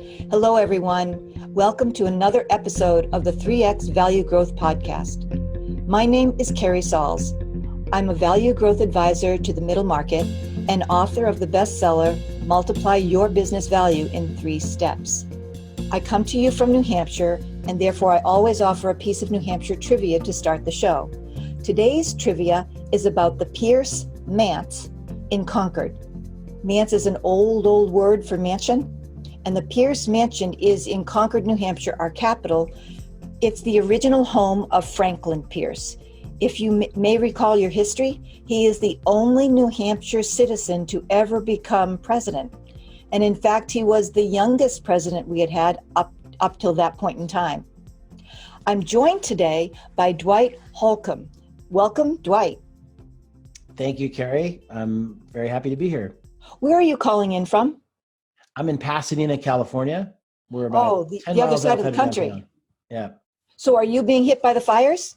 Hello, everyone. Welcome to another episode of the 3X Value Growth Podcast. My name is Carrie Sauls. I'm a value growth advisor to the middle market and author of the bestseller, Multiply Your Business Value in 3 Steps. I come to you from New Hampshire, and therefore I always offer a piece of New Hampshire trivia to start the show. Today's trivia is about the Pierce Manse in Concord. Manse is an old word for mansion, and the Pierce Mansion is in Concord, New Hampshire, our capital. It's the original home of Franklin Pierce. If you may recall your history, he is the only New Hampshire citizen to ever become president. And in fact, he was the youngest president we had up till that point in time. I'm joined today by Dwight Holcomb. Welcome, Dwight. Thank you, Carrie. I'm very happy to be here. Where are you calling in from? I'm in Pasadena, California. We're about the 10 other miles side of the outside country. downtown. Yeah. So are you being hit by the fires?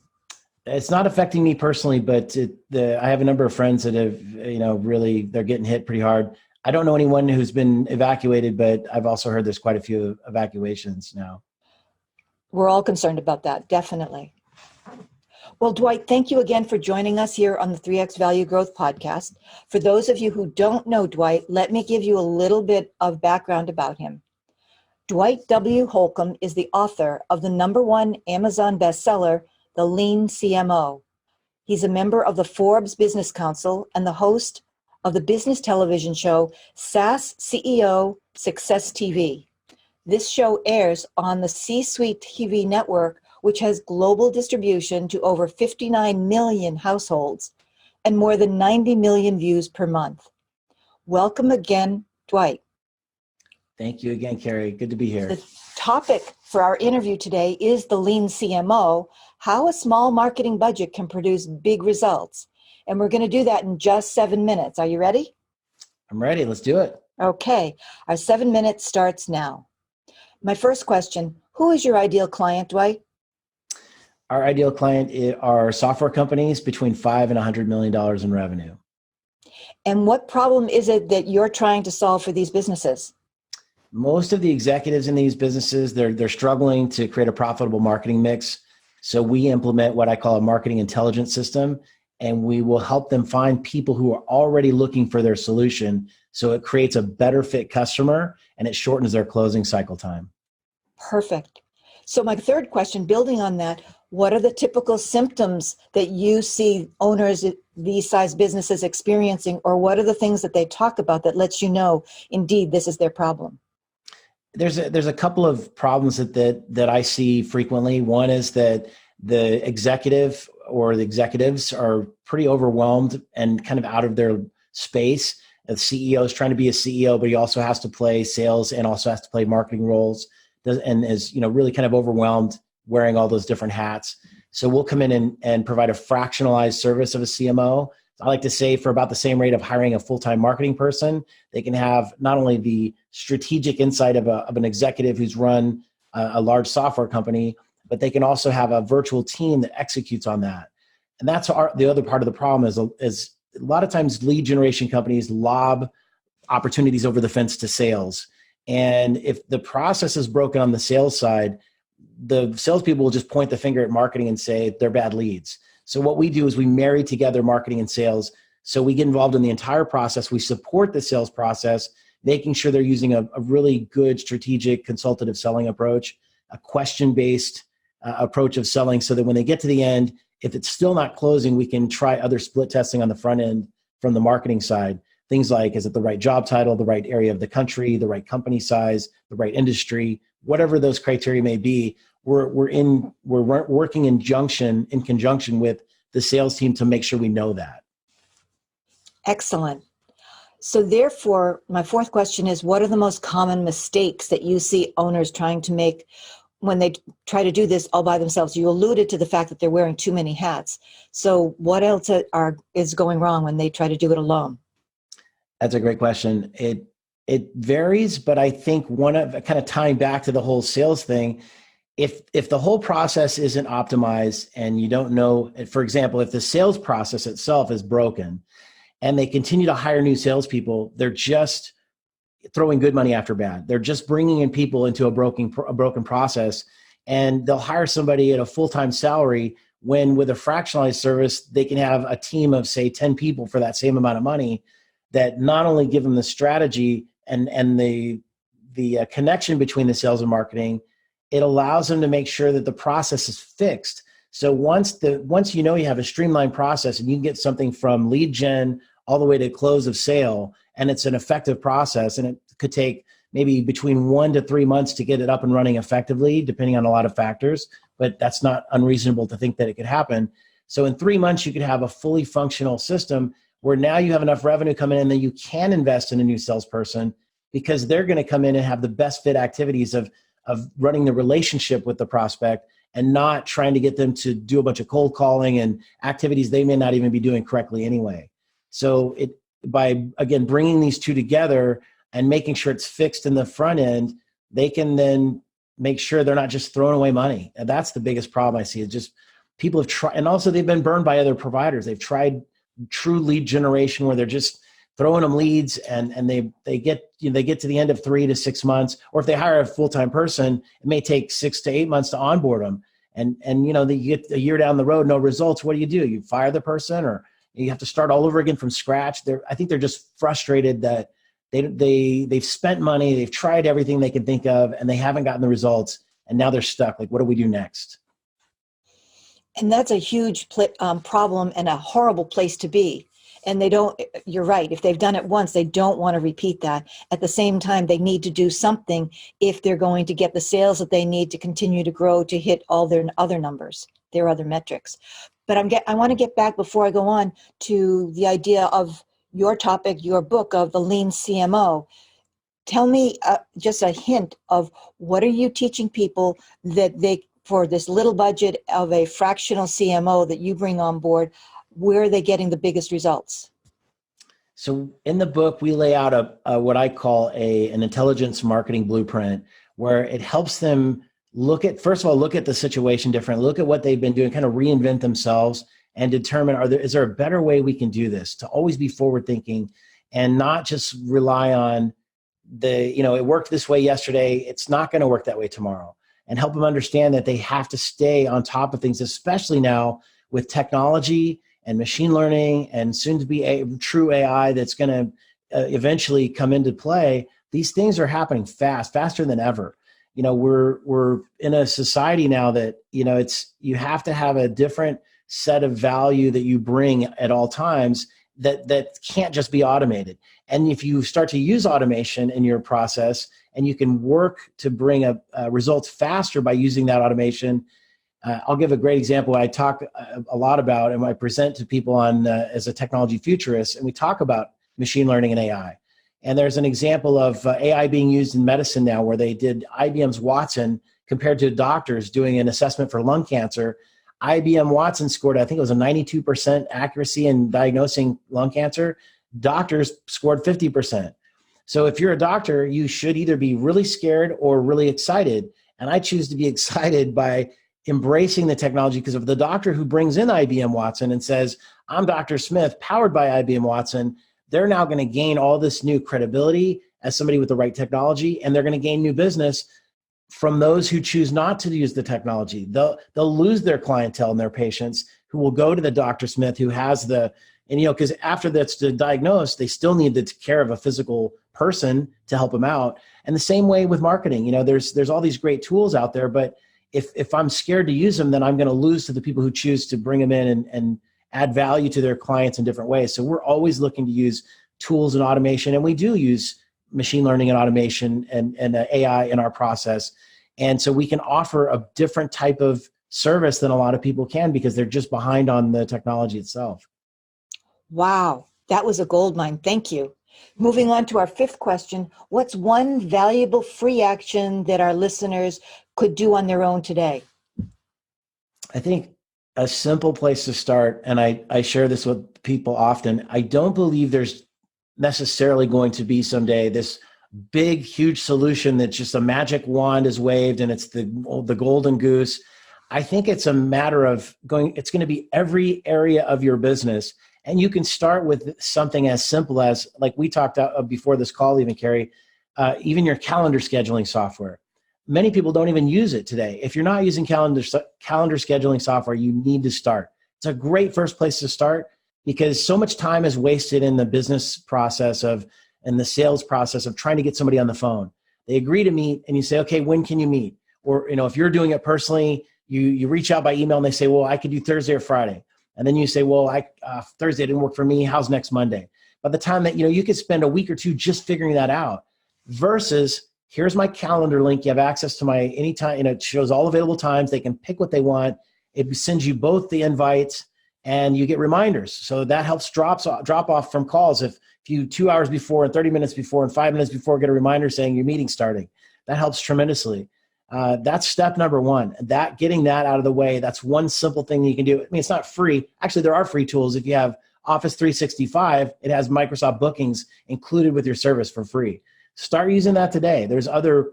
It's not affecting me personally, but I have a number of friends that have, really, they're getting hit pretty hard. I don't know anyone who's been evacuated, but I've also heard there's quite a few evacuations now. We're all concerned about that, definitely. Well, Dwight, thank you again for joining us here on the 3X Value Growth Podcast. For those of you who don't know Dwight, let me give you a little bit of background about him. Dwight W. Holcomb is the author of the #1 Amazon bestseller, The Lean CMO. He's a member of the Forbes Business Council and the host of the business television show SaaS CEO Success TV. This show airs on the C-Suite TV network, which has global distribution to over 59 million households and more than 90 million views per month. Welcome again, Dwight. Thank you again, Carrie. Good to be here. The topic for our interview today is the Lean CMO, how a small marketing budget can produce big results. And we're going to do that in just 7 minutes. Are you ready? I'm ready. Let's do it. Okay. Our 7 minutes starts now. My first question, who is your ideal client, Dwight? Our ideal client are software companies between $5 and $100 million in revenue. And what problem is it that you're trying to solve for these businesses? Most of the executives in these businesses, they're struggling to create a profitable marketing mix. So we implement what I call a marketing intelligence system, and we will help them find people who are already looking for their solution. So it creates a better fit customer and it shortens their closing cycle time. Perfect. So my third question, building on that, what are the typical symptoms that you see owners of these size businesses experiencing, or what are the things that they talk about that lets you know, indeed, this is their problem? There's a couple of problems that I see frequently. One is that the executive or the executives are pretty overwhelmed and kind of out of their space. The CEO is trying to be a CEO, but he also has to play sales and also has to play marketing roles, and is really kind of overwhelmed wearing all those different hats. So we'll come in and provide a fractionalized service of a CMO. I like to say for about the same rate of hiring a full-time marketing person, they can have not only the strategic insight of an executive who's run a large software company, but they can also have a virtual team that executes on that. And that's the other part of the problem is a lot of times lead generation companies lob opportunities over the fence to sales. And if the process is broken on the sales side, the salespeople will just point the finger at marketing and say they're bad leads. So what we do is we marry together marketing and sales. So we get involved in the entire process. We support the sales process, making sure they're using a really good strategic consultative selling approach, a question-based approach of selling, so that when they get to the end, if it's still not closing, we can try other split testing on the front end from the marketing side. Things like, is it the right job title, the right area of the country, the right company size, the right industry, whatever those criteria may be. We're working in conjunction with the sales team to make sure we know that. Excellent. So therefore, my fourth question is, what are the most common mistakes that you see owners trying to make when they try to do this all by themselves? You alluded to the fact that they're wearing too many hats. So what else is going wrong when they try to do it alone? That's a great question. It varies, but I think one of kind of tying back to the whole sales thing, if the whole process isn't optimized and you don't know, for example, if the sales process itself is broken and they continue to hire new salespeople, they're just throwing good money after bad. They're just bringing in people into a broken process, and they'll hire somebody at a full-time salary when with a fractionalized service, they can have a team of say 10 people for that same amount of money that not only give them the strategy and the connection between the sales and marketing, it allows them to make sure that the process is fixed. So once you know you have a streamlined process and you can get something from lead gen all the way to close of sale, and it's an effective process, and it could take maybe between 1 to 3 months to get it up and running effectively, depending on a lot of factors, but that's not unreasonable to think that it could happen. So in 3 months, you could have a fully functional system where now you have enough revenue coming in that you can invest in a new salesperson, because they're going to come in and have the best fit activities of running the relationship with the prospect and not trying to get them to do a bunch of cold calling and activities they may not even be doing correctly anyway. So by, again, bringing these two together and making sure it's fixed in the front end, they can then make sure they're not just throwing away money. And that's the biggest problem I see, is just people have tried, and also they've been burned by other providers. They've tried true lead generation where they're just throwing them leads, and they get to the end of 3 to 6 months, or if they hire a full-time person, it may take 6 to 8 months to onboard them. And you get a year down the road, no results. What do? You fire the person, or you have to start all over again from scratch. I think they're just frustrated that they've spent money, they've tried everything they can think of, and they haven't gotten the results. And now they're stuck. Like, what do we do next? And that's a huge problem and a horrible place to be. And you're right, if they've done it once, they don't want to repeat that. At the same time, they need to do something if they're going to get the sales that they need to continue to grow, to hit all their other numbers, their other metrics. But I want to get back, before I go on, to the idea of your topic, your book of the Lean CMO. Tell me just a hint of what are you teaching people that for this little budget of a fractional CMO that you bring on board, where are they getting the biggest results? So in the book, we lay out what I call an intelligence marketing blueprint, where it helps them first of all, look at the situation different, look at what they've been doing, kind of reinvent themselves and determine, is there a better way we can do this, to always be forward thinking and not just rely on it worked this way yesterday, it's not going to work that way tomorrow, and help them understand that they have to stay on top of things, especially now with technology and machine learning and soon to be a true AI that's going to eventually come into play. These things are happening faster than ever. We're in a society now that, you have to have a different set of value that you bring at all times that can't just be automated. And if you start to use automation in your process and you can work to bring results faster by using that automation, I'll give a great example. I talk a lot about, and I present to people as a technology futurist, and we talk about machine learning and AI. And there's an example of AI being used in medicine now, where they did IBM's Watson compared to doctors doing an assessment for lung cancer. IBM Watson scored, I think it was a 92% accuracy in diagnosing lung cancer. Doctors scored 50%. So if you're a doctor, you should either be really scared or really excited. And I choose to be excited by embracing the technology, because of the doctor who brings in IBM Watson and says, I'm Dr. Smith, powered by IBM Watson, they're now going to gain all this new credibility as somebody with the right technology, and they're going to gain new business from those who choose not to use the technology. They'll lose their clientele and their patients who will go to the Dr. Smith who has because after that's diagnosed, they still need the care of a physical person to help them out. And the same way with marketing, there's all these great tools out there, but if I'm scared to use them, then I'm going to lose to the people who choose to bring them in and add value to their clients in different ways. So we're always looking to use tools and automation, and we do use machine learning and automation and AI in our process. And so we can offer a different type of service than a lot of people can, because they're just behind on the technology itself. Wow, that was a goldmine. Thank you. Moving on to our fifth question, what's one valuable free action that our listeners could do on their own today? I think a simple place to start, and I share this with people often, I don't believe there's necessarily going to be someday this big, huge solution that just a magic wand is waved and it's the golden goose. I think it's a matter of it's going to be every area of your business. And you can start with something as simple as, like we talked about before this call even, Carrie, even your calendar scheduling software. Many people don't even use it today. If you're not using calendar scheduling software, you need to start. It's a great first place to start because so much time is wasted in the business process and the sales process of trying to get somebody on the phone. They agree to meet and you say, okay, when can you meet? Or, if you're doing it personally, you reach out by email and they say, well, I could do Thursday or Friday. And then you say, well, Thursday didn't work for me. How's next Monday? By the time that, you could spend a week or two just figuring that out versus here's my calendar link. You have access to my anytime, it shows all available times. They can pick what they want. It sends you both the invites and you get reminders. So that helps drop off from calls. If you 2 hours before and 30 minutes before and 5 minutes before get a reminder saying your meeting's starting, that helps tremendously. That's step number one. Getting that out of the way, that's one simple thing that you can do. I mean, it's not free. Actually, there are free tools. If you have Office 365, it has Microsoft Bookings included with your service for free. Start using that today. There's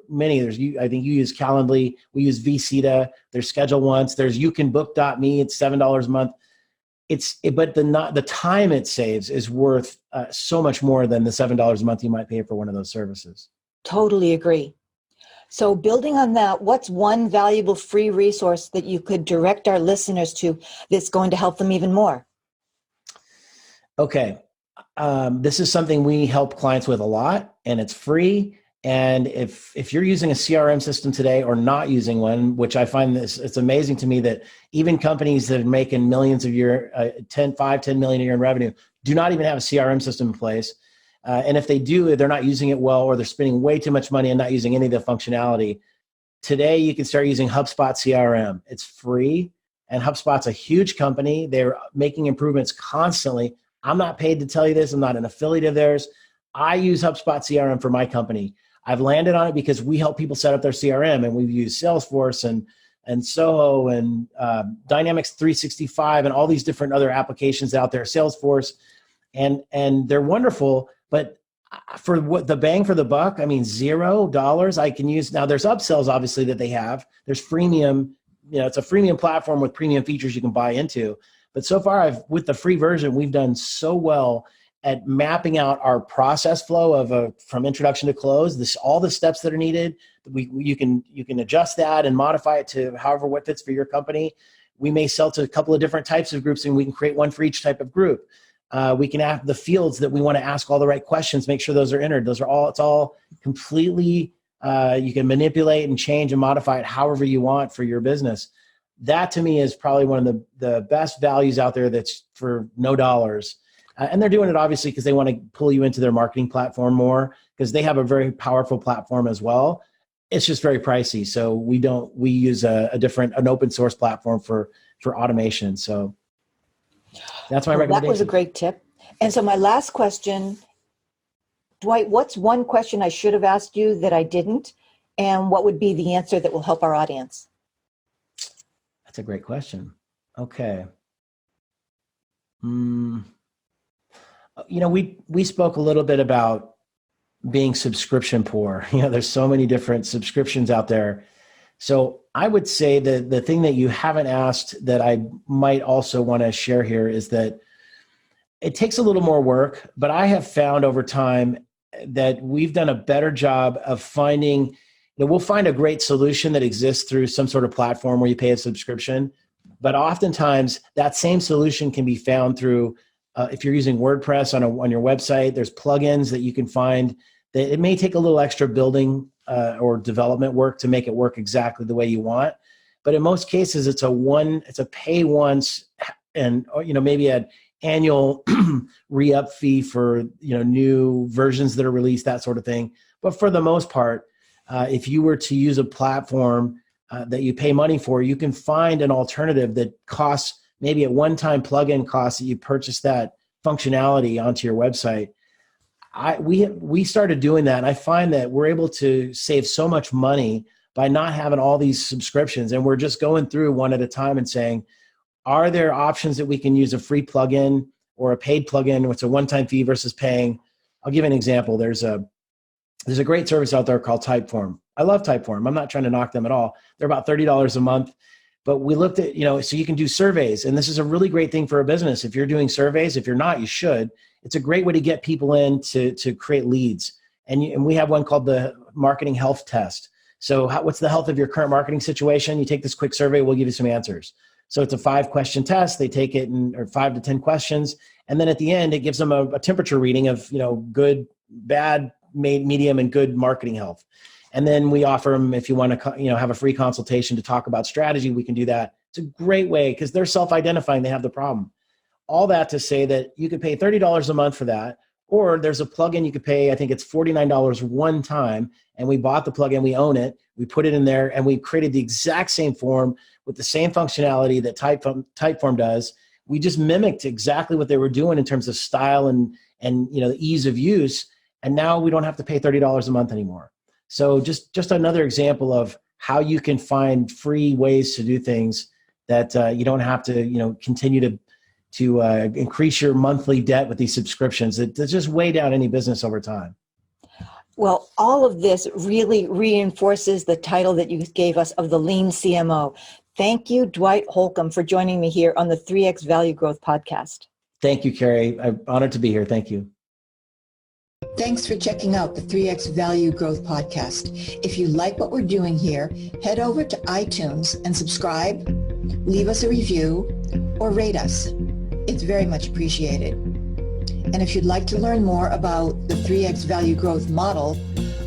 many. I think you use Calendly. We use vCita. There's Schedule Once. There's youcanbook.me. It's $7 a month. But the time it saves is worth so much more than the $7 a month you might pay for one of those services. Totally agree. So building on that, what's one valuable free resource that you could direct our listeners to that's going to help them even more? Okay. This is something we help clients with a lot, and it's free. And if you're using a CRM system today or not using one, which I find it's amazing to me that even companies that are making millions a year, 10 million a year in revenue, do not even have a CRM system in place. And if they do, they're not using it well, or they're spending way too much money and not using any of the functionality. Today, you can start using HubSpot CRM. It's free, and HubSpot's a huge company. They're making improvements constantly. I'm not paid to tell you this. I'm not an affiliate of theirs. I use HubSpot CRM for my company. I've landed on it because we help people set up their CRM, and we've used Salesforce and Soho and Dynamics 365 and all these different other applications out there, Salesforce, and they're wonderful. But for what the bang for the buck, I mean, $0 I can use. Now there's upsells obviously that they have. There's freemium, it's a freemium platform with premium features you can buy into. But so far with the free version, we've done so well at mapping out our process flow from introduction to close, all the steps that are needed. You can adjust that and modify it to what fits for your company. We may sell to a couple of different types of groups, and we can create one for each type of group. We can have the fields that we want to ask all the right questions, make sure those are entered. It's all completely, you can manipulate and change and modify it however you want for your business. That to me is probably one of the best values out there that's for no dollars. And they're doing it obviously because they want to pull you into their marketing platform more, because they have a very powerful platform as well. It's just very pricey. So we use an open source platform for automation. So that's my recommendation. That was a great tip. And so my last question, Dwight, what's one question I should have asked you that I didn't? And what would be the answer that will help our audience? That's a great question. Okay. We spoke a little bit about being subscription poor. There's so many different subscriptions out there. So I would say that the thing that you haven't asked that I might also want to share here is that it takes a little more work, but I have found over time that we've done a better job of finding, we'll find a great solution that exists through some sort of platform where you pay a subscription. But oftentimes that same solution can be found through, if you're using WordPress on your website, there's plugins that you can find that it may take a little extra building or development work to make it work exactly the way you want. But in most cases, it's a pay once and maybe an annual re-up fee for new versions that are released, that sort of thing. But for the most part, if you were to use a platform that you pay money for, you can find an alternative that costs maybe a one-time plugin cost that you purchase that functionality onto your website. We started doing that, and I find that we're able to save so much money by not having all these subscriptions, and we're just going through one at a time and saying, are there options that we can use a free plugin or a paid plugin, which is a one-time fee versus paying? I'll give you an example. There's a great service out there called Typeform. I love Typeform. I'm not trying to knock them at all. They're about $30 a month. But we looked at, so you can do surveys. And this is a really great thing for a business. If you're doing surveys, if you're not, you should. It's a great way to get people in to create leads. and we have one called the marketing health test. So what's the health of your current marketing situation? You take this quick survey, we'll give you some answers. So it's a 5-question test. They take it or 5 to 10 questions. And then at the end, it gives them a temperature reading of, good, bad, medium, and good marketing health. And then we offer them, if you want to, have a free consultation to talk about strategy, we can do that. It's a great way because they're self-identifying they have the problem. All that to say that you could pay $30 a month for that, or there's a plugin you could pay, I think it's $49 one time, and we bought the plugin, we own it, we put it in there, and we created the exact same form with the same functionality that Typeform does. We just mimicked exactly what they were doing in terms of style and the ease of use, and now we don't have to pay $30 a month anymore. So just another example of how you can find free ways to do things that you don't have to continue to increase your monthly debt with these subscriptions. It's just weigh down any business over time. Well, all of this really reinforces the title that you gave us of the Lean CMO. Thank you, Dwight Holcomb, for joining me here on the 3X Value Growth Podcast. Thank you, Carrie. I'm honored to be here. Thank you. Thanks for checking out the 3X Value Growth Podcast. If you like what we're doing here, head over to iTunes and subscribe, leave us a review, or rate us. It's very much appreciated. And if you'd like to learn more about the 3X Value Growth model,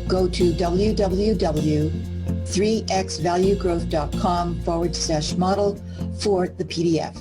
go to www.3xvaluegrowth.com/model for the PDF.